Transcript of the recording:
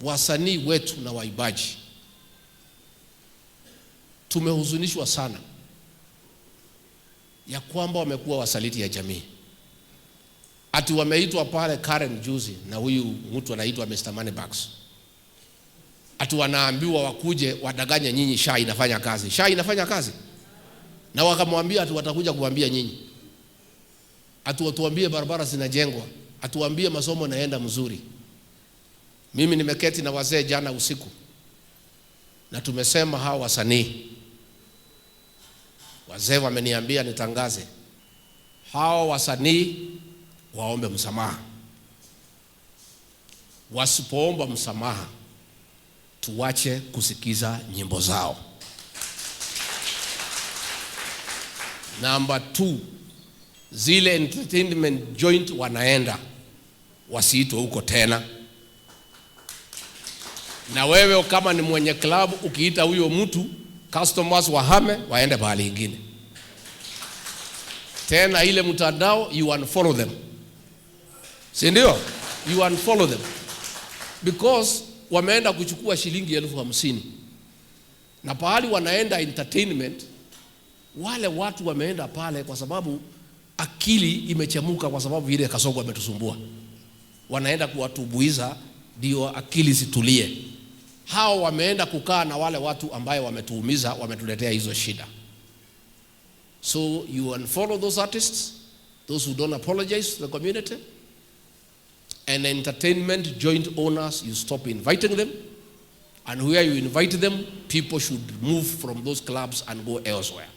wasanii wetu na waibaji tumehuzunishwa sana ya kwamba wamekuwa wasaliti ya jamii. Ati wameitwa pale Karen juzi na huyu mtu anaitwa Mr. Moneybags. Ati wanaambiwa wakuje wadanganye nyinyi SHA inafanya kazi. SHA inafanya kazi. Na wakamwambia ati watakuja kuambia nyinyi. Ati watuambie barabara zinajengwa, atuambie masomo naenda mzuri. Mimi nimeketi na wazee jana usiku na tumesema hawa wasanii, wazee wameniambia nitangaze hawa wasanii waombe msamaha. Wasipoomba msamaha tuwache kusikiza nyimbo zao. Number 2, zile entertainment joint wanaenda wasiitwe huko tena. Na wewe kama ni mwenye club ukiita huyo mtu, customers wahame waende mahali ingine. Tena ile mtandao you unfollow them. Si ndio? You unfollow them. Because wameenda kuchukua shilingi 50,000. Na pahali wanaenda entertainment, wale watu wameenda pale kwa sababu akili imechemuka kwa sababu ile Kasongo ametusumbua. Wanaenda kuwatubuiza ndio akili situlie. Hao wameenda kukaa na wale watu ambaye wametuumiza, wametuletea hizo shida. So you unfollow those artists, those who don't apologize to the community. And entertainment joint owners, you stop inviting them. And where you invite them, people should move from those clubs and go elsewhere.